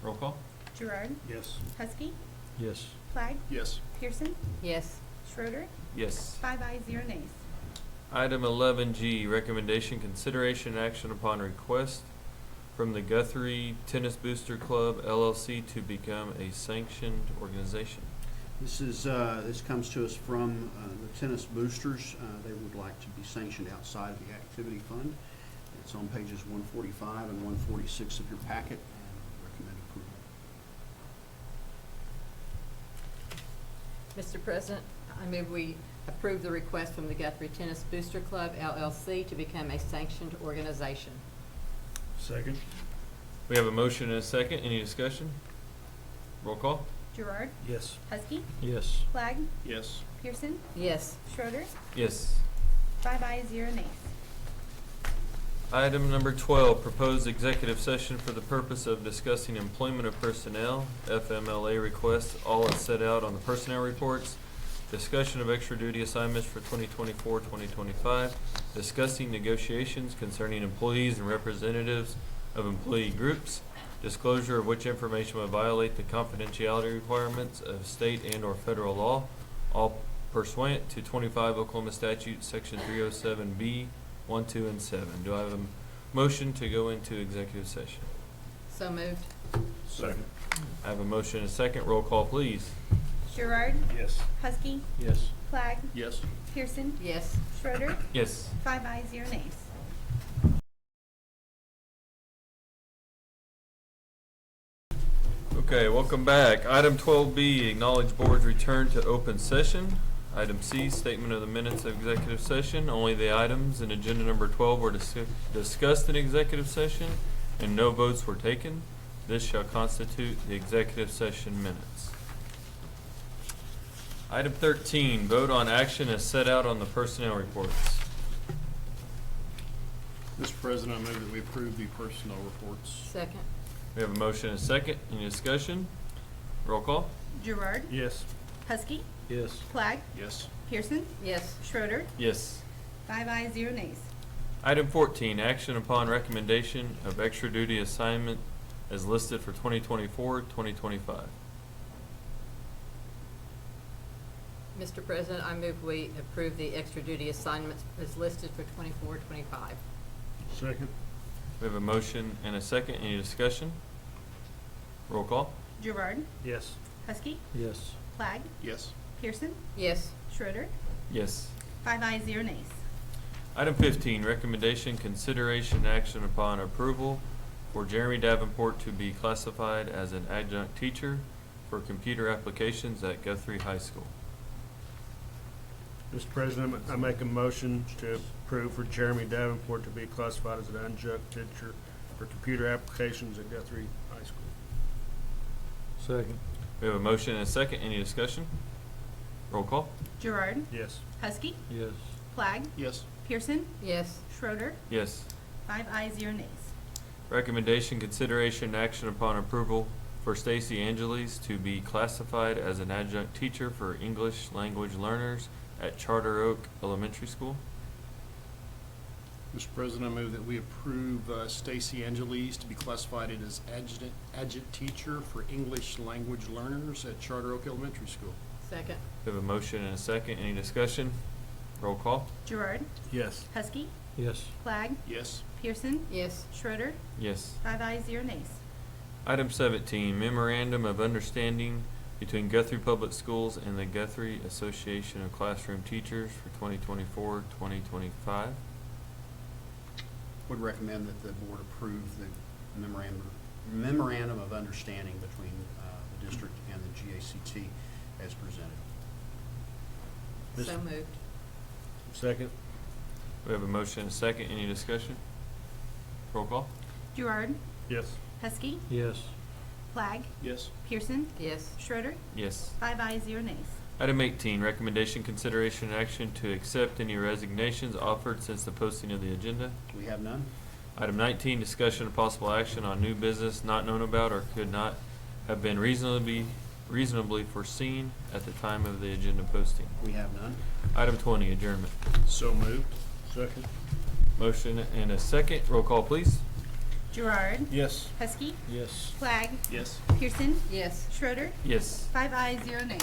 Roll call. Gerard, Yes. Husky, Yes. Flagg, Yes. Pearson, Yes. Schroeder, Yes. 5 ayes, 0 nays. Item 11G, recommendation, consideration, and action upon request from the Guthrie Tennis Booster Club LLC to become a sanctioned organization. This comes to us from the Tennis Boosters. They would like to be sanctioned outside of the activity fund. It's on pages 145 and 146 of your packet, and recommend approval. Mr. President, I move we approve the request from the Guthrie Tennis Booster Club LLC to become a sanctioned organization. Second. We have a motion and a second. Any discussion? Roll call? Gerard, Yes. Huskey, Yes. Flagg, Yes. Pearson, Yes. Schroeder. Yes. 5 ayes, 0 nays. Item number 12, proposed executive session for the purpose of discussing employment of personnel, FMLA requests, all as set out on the personnel reports, discussion of extra duty assignments for 2024-2025, discussing negotiations concerning employees and representatives of employee groups, disclosure of which information would violate the confidentiality requirements of state and/or federal law, all pursuant to 25 Oklahoma statute, section 307B, 1, 2, and 7. Do I have a motion to go into executive session? So moved. Second. I have a motion and a second. Roll call, please. Gerard, Yes. Huskey, Yes. Flagg, Yes. Pearson, Yes. Schroeder. Yes. 5 ayes, 0 nays. Okay, welcome back. Item 12B, acknowledge board's return to open session. Item C, statement of the minutes of executive session. Only the items in agenda number 12 were discussed in executive session and no votes were taken. This shall constitute the executive session minutes. Item 13, vote on action as set out on the personnel reports. Mr. President, I move that we approve the personnel reports. Second. We have a motion and a second. Any discussion? Roll call? Gerard, Yes. Husky, Yes. Flagg, Yes. Pearson, Yes. Schroeder. Yes. 5 ayes, 0 nays. Item 14, action upon recommendation of extra duty assignment as listed for 2024-2025. Mr. President, I move we approve the extra duty assignments as listed for 24-25. Second. We have a motion and a second. Any discussion? Roll call? Gerard, Yes. Husky, Yes. Flagg, Yes. Pearson, Yes. Schroeder. Yes. 5 ayes, 0 nays. Item 15, recommendation, consideration, action upon approval for Jeremy Davenport to be classified as an adjunct teacher for computer applications at Guthrie High School. Mr. President, I make a motion to approve for Jeremy Davenport to be classified as an adjunct teacher for computer applications at Guthrie High School. Second. We have a motion and a second. Any discussion? Roll call? Gerard, Yes. Husky, Yes. Flagg, Yes. Pearson, Yes. Schroeder. Yes. 5 ayes, 0 nays. Recommendation, consideration, action upon approval for Stacy Angeles to be classified as an adjunct teacher for English language learners at Charter Oak Elementary School. Mr. President, I move that we approve Stacy Angeles to be classified as adjunct teacher for English language learners at Charter Oak Elementary School. Second. We have a motion and a second. Any discussion? Roll call? Gerard, Yes. Husky, Yes. Flagg, Yes. Pearson, Yes. Schroeder. Yes. 5 ayes, 0 nays. Item 17, memorandum of understanding between Guthrie Public Schools and the Guthrie Association of Classroom Teachers for 2024-2025. Would recommend that the board approve the memorandum of understanding between the district and the GACT as presented. So moved. Second. We have a motion and a second. Any discussion? Roll call? Gerard, Yes. Husky, Yes. Flagg, Yes. Pearson, Yes. Schroeder. Yes. 5 ayes, 0 nays. Item 18, recommendation, consideration, and action to accept any resignations offered since the posting of the agenda. We have none? Item 19, discussion of possible action on new business not known about or could not have been reasonably foreseen at the time of the agenda posting. We have none? Item 20, adjournment. So moved. Second. Motion and a second. Roll call, please. Gerard, Yes. Husky, Yes. Flagg, Yes. Pearson, Yes. Schroeder. Yes. 5 ayes, 0 nays.